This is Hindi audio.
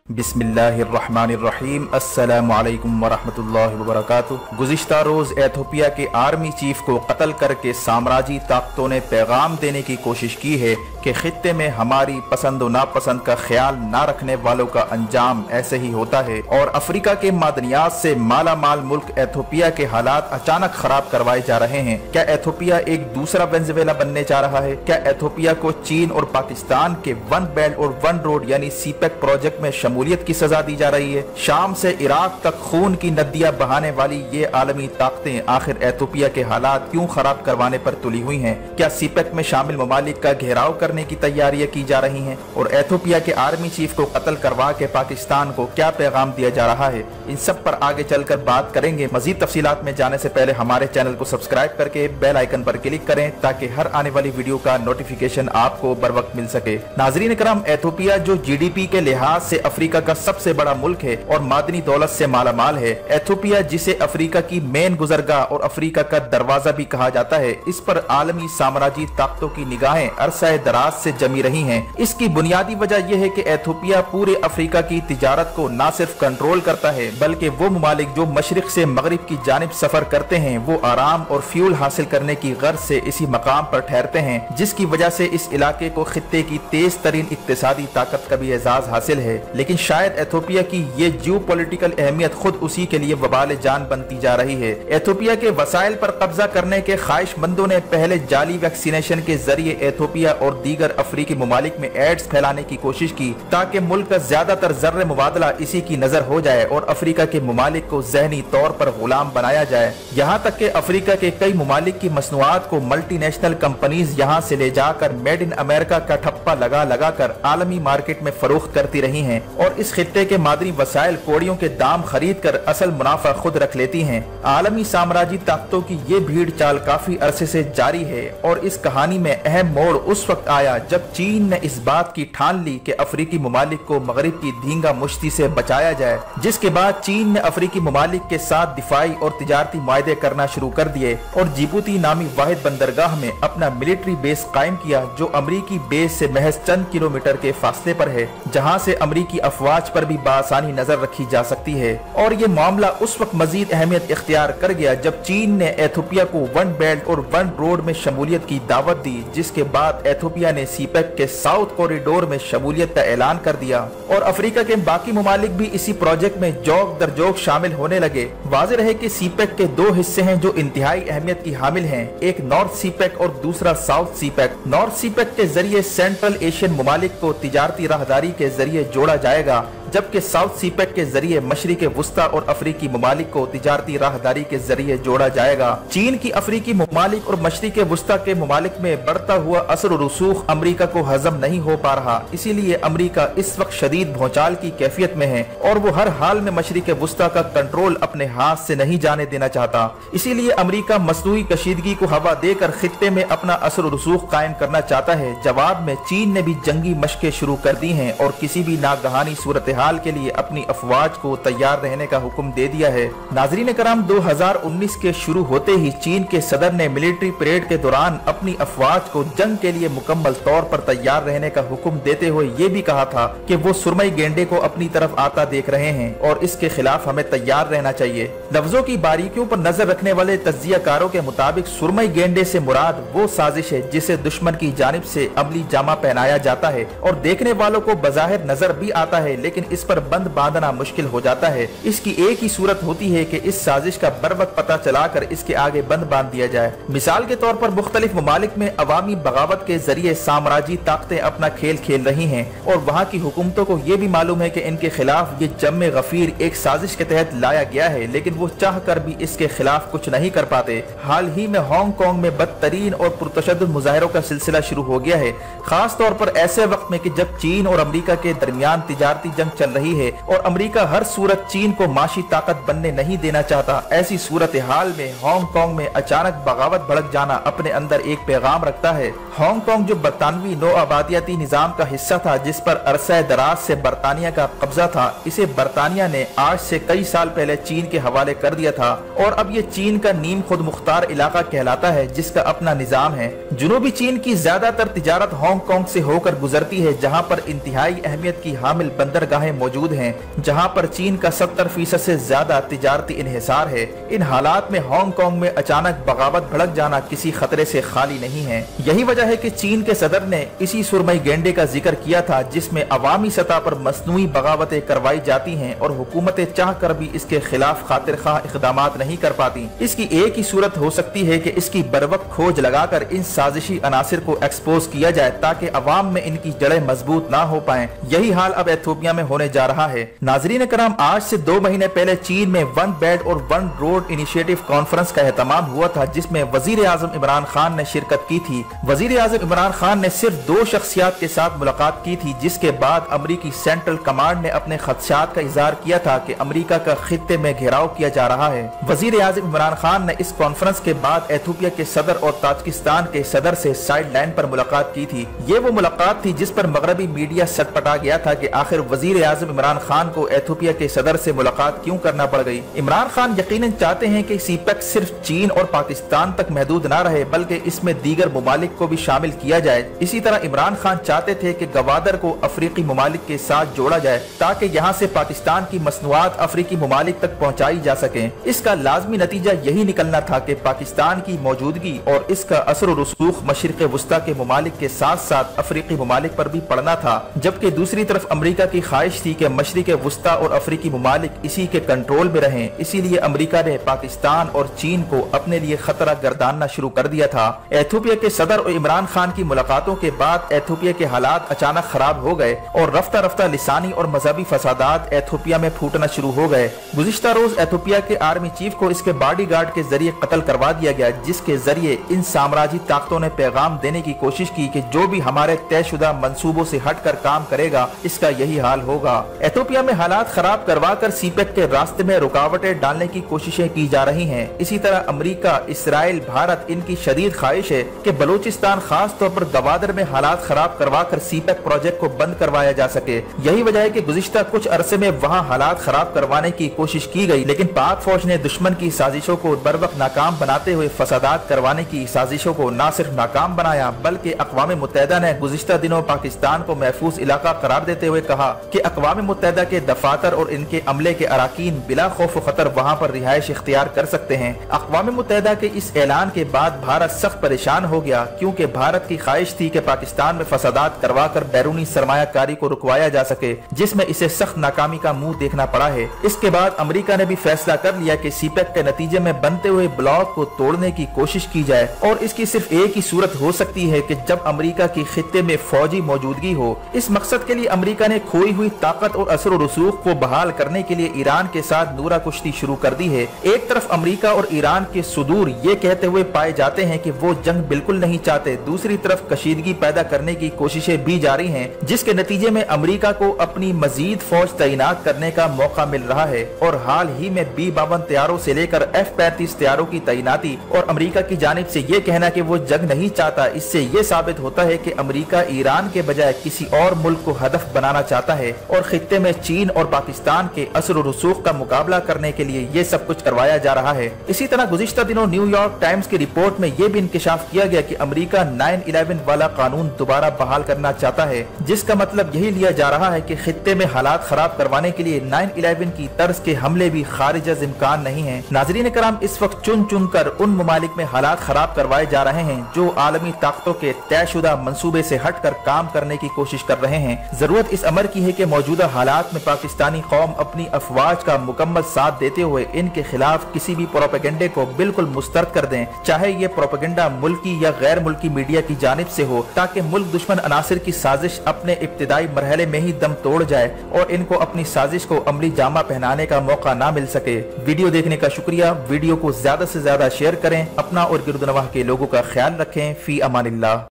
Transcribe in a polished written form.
बिस्मिल्लाहिर्रहमानिर्रहीम अस्सलामु अलैकुम वरहमतुल्लाहि वबरकातुहू। गुज़िश्ता रोज़ एथोपिया के आर्मी चीफ को कत्ल करके साम्राज्यी ताकतों ने पैगाम देने की कोशिश की है कि खित्ते में हमारी पसंद व नापसंद का ख्याल ना रखने वालों का अंजाम ऐसे ही होता है और अफ्रीका के मादनियात से माला माल मुल्क एथोपिया के हालात अचानक खराब करवाए जा रहे हैं। क्या एथोपिया एक दूसरा वेनेजुएला बनने जा रहा है? क्या एथोपिया को चीन और पाकिस्तान के वन बेल्ट और वन रोड यानी सीपेक प्रोजेक्ट में शमूलियत की सजा दी जा रही है? शाम से इराक तक खून की नदियां बहाने वाली ये आलमी ताकतें आखिर एथोपिया के हालात क्यों खराब करवाने पर तुली हुई हैं? क्या सीपेक में शामिल ममालिक का घेराव करने की तैयारियां की जा रही हैं? और एथोपिया के आर्मी चीफ को कत्ल करवा के पाकिस्तान को क्या पैगाम दिया जा रहा है? इन सब पर आगे चलकर बात करेंगे। मजीद तफसीलात में जाने से पहले हमारे चैनल को सब्सक्राइब करके बेल आइकन पर क्लिक करें ताकि हर आने वाली वीडियो का नोटिफिकेशन आपको बर वक्त मिल सके। नाजरीन करम, एथोपिया जो GDP के लिहाज से अफ्रीका का सबसे बड़ा मुल्क है और मादनी दौलत से मालामाल है, एथोपिया जिसे अफ्रीका की मेन गुजरगाह और अफ्रीका का दरवाजा भी कहा जाता है, इस पर आलमी साम्राज्यी ताकतों की निगाहें अरसा दराज से जमी रही हैं। इसकी बुनियादी वजह यह है कि एथोपिया पूरे अफ्रीका की तिजारत को न सिर्फ कंट्रोल करता है बल्कि वो ममालिक जो मशरिक से मगरिब की जानिब सफर करते हैं वो आराम और फ्यूल हासिल करने की गर्ज से इसी मकाम पर ठहरते हैं, जिसकी वजह से इस इलाके को खित्ते की तेज तरीन इक्तिसादी ताकत का भी एजाज हासिल है। लेकिन शायद एथोपिया की ये जियो पॉलिटिकल अहमियत खुद उसी के लिए वबाल जान बनती जा रही है। एथोपिया के वसाइल पर कब्जा करने के ख्वाहिशमंदों ने पहले जाली वैक्सीनेशन के जरिए एथोपिया और दीगर अफ्रीकी ममालिक में एड्स फैलाने की कोशिश की ताकि मुल्क का ज्यादातर जर्र मुबादला इसी की नजर हो जाए और अफ्रीका के ममालिक को जहनी तौर पर गुलाम बनाया जाए। यहाँ तक के अफ्रीका के कई ममालिक की मसनूआत को मल्टीनेशनल कंपनीज यहाँ से ले जाकर मेड इन अमेरिका का ठप्पा लगा लगा कर आलमी मार्केट में फरोख्त करती रही हैं और इस खित्ते के मादनी वसाइल कोड़ियों के दाम खरीद कर असल मुनाफा खुद रख लेती हैं। आलमी साम्राज्यी ताकतों की ये भीड़ चाल काफी अरसे से जारी है और इस कहानी में अहम मोड़ उस वक्त आया जब चीन ने इस बात की ठान ली कि अफ्रीकी ममालिक को मगरिब की धींगा मुश्ती से बचाया जाए, जिसके बाद चीन ने अफ्रीकी ममालिक के साथ दिफाई और तिजारती मुआहदे करना शुरू कर दिए और जिबूती नामी वाहिद बंदरगाह में अपना मिलिट्री बेस कायम किया जो अमरीकी बेस से महज चंद किलोमीटर के फासले पर है, जहाँ से अमरीकी अफवाज पर भी बासानी नजर रखी जा सकती है। और ये मामला उस वक्त मजीद अहमियत इख्तियार कर गया जब चीन ने एथोपिया को वन बेल्ट और वन रोड में शमूलियत की दावत दी, जिसके बाद एथोपिया ने सीपेक के साउथ कॉरिडोर में शमूलियत का ऐलान कर दिया और अफ्रीका के बाकी ममालिक भी इसी प्रोजेक्ट में जोक दर जोक शामिल होने लगे। वाज़ेह रहे कि सीपेक के दो हिस्से हैं जो इंतहाई अहमियत की हामिल हैं, एक नॉर्थ सीपेक और दूसरा साउथ सीपेक। नॉर्थ सीपेक के जरिए सेंट्रल एशियन ममालिक को तिजारती राहदारी के जरिए जोड़ा जाएगा, जबकि साउथ सीपेक के जरिए मशरिक वुस्ता और अफ्रीकी ममालिक को तिजारती राहदारी के जरिए जोड़ा जाएगा। चीन की अफ्रीकी ममालिक और मशरिक वुस्ता के ममालिक में बढ़ता हुआ असर और रसूख अमरीका को हजम नहीं हो पा रहा, इसीलिए अमरीका इस वक्त शदीद भौचाल की कैफियत में है और वो हर हाल में मशरिक वुस्ता का कंट्रोल अपने हाथ से नहीं जाने देना चाहता। इसीलिए अमरीका मसनूई कशीदगी को हवा देकर खित्ते में अपना असर और रसूख कायम करना चाहता है। जवाब में चीन ने भी जंगी मशकें शुरू कर दी हैं और किसी भी नागहानी सूरत हाल के लिए अपनी अफवाज को तैयार रहने का हुक्म दे दिया है। नाजरीन कराम, 2019 के शुरू होते ही चीन के सदर ने मिलिट्री परेड के दौरान अपनी अफवाज को जंग के लिए मुकम्मल तौर पर तैयार रहने का हुक्म देते हुए ये भी कहा था कि वो सुरमई गेंडे को अपनी तरफ आता देख रहे हैं और इसके खिलाफ हमें तैयार रहना चाहिए। लफ्जों की बारीकियों पर नजर रखने वाले तज्जियाकारों के मुताबिक सुरमई गेंडे से मुराद वो साजिश है जिसे दुश्मन की जानिब से अमली जामा पहनाया जाता है और देखने वालों को बजाहिर नजर भी आता है, लेकिन इस पर बंद बांधना मुश्किल हो जाता है। इसकी एक ही सूरत होती है कि इस साजिश का बर वक्त पता चलाकर इसके आगे बंद बांध दिया जाए। मिसाल के तौर पर मुख्तलिफ ममालिक में अवामी बगावत के जरिए साम्राज्यी ताकतें अपना खेल खेल रही हैं और वहाँ की हुकूमतों को ये भी मालूम है कि इनके खिलाफ ये जम्मे गफीर एक साजिश के तहत लाया गया है, लेकिन वो चाह कर भी इसके खिलाफ कुछ नहीं कर पाते। हाल ही में हांगकांग में बदतरीन और पुरतशद्दुद मुजाहिरों का सिलसिला शुरू हो गया है, खास तौर पर ऐसे वक्त में कि जब चीन और अमरीका के दरमियान तिजारती जंग चल रही है और अमरीका हर सूरत चीन को माशी ताकत बनने नहीं देना चाहता। ऐसी सूरत हाल में हांगकांग में अचानक बगावत भड़क जाना अपने अंदर एक पैगाम रखता है। हांगकांग जो बरतानवी नौ आबादियाती निजाम का हिस्सा था जिस पर अरसा दराज से बरतानिया का कब्जा था, इसे बरतानिया ने आज से कई साल पहले चीन के हवाले कर दिया था और अब ये चीन का नीम खुद मुख्तार इलाका कहलाता है जिसका अपना निजाम है। जनूबी चीन की ज्यादातर तिजारत हांगकांग से होकर गुजरती है, जहाँ पर इंतहाई अहमियत की हामिल बंदरगाहें मौजूद हैं, जहां पर चीन का 70% से ज्यादा तिजारती इन्हिसार है। इन हालात में हांगकांग में अचानक बगावत भड़क जाना किसी खतरे से खाली नहीं है। यही वजह है कि चीन के सदर ने इसी सुरमई गेंडे का जिक्र किया था, जिसमें अवामी सतह पर मसनूई बगावतें करवाई जाती हैं और हुकूमतें चाह कर भी इसके खिलाफ खातिर खां इक़दामात नहीं कर पाती। इसकी एक ही सूरत हो सकती है कि इसकी बरवक्त खोज लगाकर इन साजिशी अनासिर को एक्सपोज किया जाए, ताकि अवाम में इनकी जड़ें मजबूत ना हो पाएं। यही हाल अब एथियोपिया में होने जा रहा है। नाजरीन कराम, आज से 2 महीने पहले चीन में 1 बेड और 1 रोड इनिशिएटिव कॉन्फ्रेंस का एहतमाम हुआ था, जिसमें वजीर आजम इमरान खान ने शिरकत की थी। वजीर आजम इमरान खान ने सिर्फ 2 शख्सियात के साथ मुलाकात की थी, जिसके बाद अमरीकी सेंट्रल कमांड ने अपने खदशात का इजहार किया था कि अमरीका का खित्ते में घेराव किया जा रहा है। वजीर आजम इमरान खान ने इस कॉन्फ्रेंस के बाद एथियोपिया के सदर और ताजिकिस्तान के सदर से साइड लाइन पर मुलाकात की थी। ये वो मुलाकात थी जिस पर मगरबी मीडिया सटपटा गया था कि आखिर वजीर आजम इमरान खान को एथियोपिया के सदर से मुलाकात क्यों करना पड़ गई। इमरान खान यकीनन चाहते हैं कि सीपेक सिर्फ चीन और पाकिस्तान तक महदूद न रहे, बल्कि इसमें दीगर मुमालिक को भी शामिल किया जाए। इसी तरह इमरान खान चाहते थे कि गवादर को अफ्रीकी मुमालिक के साथ जोड़ा जाए, ताकि यहाँ से पाकिस्तान की मसनूआत अफ्रीकी मुमालिक तक पहुँचाई जा सके। इसका लाजमी नतीजा यही निकलना था कि पाकिस्तान की मौजूदगी और इसका असर और रसूख मशरिक वस्ता के मुमालिक के साथ साथ अफ्रीकी मुमालिक पर भी पड़ना था, जबकि दूसरी तरफ अमरीका की ख्वाहिश थी कि मशरिक वस्ता और अफ्रीकी मुमालिक इसी के कंट्रोल में रहें। इसीलिए अमरीका ने पाकिस्तान और चीन को अपने लिए खतरा गर्दानना शुरू कर दिया था। एथियोपिया के सदर और इमरान खान की मुलाकातों के बाद एथियोपिया के हालात अचानक खराब हो गए और रफ्ता रफ्ता लिसानी और मजहबी फसादात एथियोपिया में फूटना शुरू हो गए। गुज़िश्ता रोज एथियोपिया के आर्मी चीफ को इसके बॉडीगार्ड के जरिए कत्ल करवा दिया गया, जिसके जरिए इन साम्राज्यी ताकतों ने पैगाम देने की कोशिश की कि जो भी हमारे तयशुदा मंसूबों से हटकर काम करेगा, इसका यही हाल होगा। एथियोपिया में हालात खराब करवा कर सीपेक के रास्ते में रुकावटें डालने की कोशिशें की जा रही हैं। इसी तरह अमरीका, इसराइल, भारत, इनकी शदीद ख्वाहिश है कि बलूचिस्तान खास तौर पर गवादर में हालात खराब करवा कर सीपेक प्रोजेक्ट को बंद करवाया जा सके। यही वजह है कि गुज़िश्ता कुछ अरसे में वहाँ हालात खराब करवाने की कोशिश की गई, लेकिन पाक फौज ने दुश्मन की साजिशों को बर वक्त नाकाम बनाते हुए फसादात करवाने की साजिशों को न सिर्फ नाकाम बनाया, बल्कि अक़वाम मुत्तहिदा ने गुज़िश्ता दिनों पाकिस्तान को महफूज इलाका करार देते हुए कहा कि अक़वाम मुत्तहिदा के दफातर और इनके अमले के अराकीन बिला खौफ खतर वहाँ पर रिहाइश इख्तियार कर सकते हैं। अक़वाम मुत्तहिदा के इस ऐलान के बाद भारत सख्त परेशान हो गया, क्योंकि भारत की ख्वाहिश थी कि पाकिस्तान में फसादात करवा कर बैरूनी सरमायाकारी को रुकवाया जा सके, जिसमें इसे सख्त नाकामी का मुंह देखना पड़ा है। इसके बाद अमरीका ने भी फैसला कर लिया कि सीपेक के नतीजे में बनते हुए ब्लॉक को तोड़ने की कोशिश की जाए, और इसकी सिर्फ एक ही सूरत हो सकती है कि जब अमरीका की खित्ते में फौजी मौजूदगी हो। इस मकसद के लिए अमरीका ने खोई हुई ताकत और असर और रसूख को बहाल करने के लिए ईरान के साथ नूरा कुश्ती शुरू कर दी है। एक तरफ अमरीका और ईरान के सुदूर ये कहते हुए पाए जाते हैं कि वो जंग बिल्कुल नहीं चाहते, दूसरी तरफ कशीदगी पैदा करने की कोशिशें भी जारी हैं, जिसके नतीजे में अमरीका को अपनी मजीद फौज तैनात करने का मौका मिल रहा है। और हाल ही में B-52 तैयारों से लेकर F-35 तैयारों की तैनाती और अमरीका की जानिब से ये कहना कि वो जंग नहीं चाहता, इससे ये साबित होता है कि अमरीका ईरान के बजाय किसी और मुल्क को हदफ बनाना चाहता है और खित्ते में चीन और पाकिस्तान के असर और रसूख का मुकाबला करने के लिए ये सब कुछ करवाया जा रहा है। इसी तरह गुज़िश्ता दिनों न्यूयॉर्क टाइम्स की रिपोर्ट में ये भी इंकशाफ किया गया कि अमरीका 9/11 वाला कानून दोबारा बहाल करना चाहता है, जिसका मतलब यही लिया जा रहा है कि खित्ते में हालात खराब करवाने के लिए 9/11 की तर्ज के हमले भी खारिज अज़ इम्कान नहीं है। नाज़रीन कराम, इस वक्त चुन चुन कर उन मुमालिक में हालात खराब करवाए जा रहे हैं जो आलमी ताकतों के तयशुदा मंसूबे से हटकर काम करने की कोशिश कर रहे हैं। जरूरत इस अमर की है कि मौजूदा हालात में पाकिस्तानी कौम अपनी अफवाज का मुकम्मल साथ देते हुए इनके खिलाफ किसी भी प्रोपेगेंडे को बिल्कुल मुस्तरद कर दें, चाहे ये प्रोपेगेंडा मुल्की या गैर मुल्की मीडिया की जानिब से हो, ताकि मुल्क दुश्मन अनासिर की साजिश अपने इब्तिदाई मरहले में ही दम तोड़ जाए और इनको अपनी साजिश को अमली जामा पहनाने का मौका ना मिल सके। वीडियो देखने का शुक्रिया। वीडियो को ज्यादा से ज्यादा शेयर करें। अपना और गिरदनवाह के लोगों का ख्याल रखें। फी अमानिल्लाह।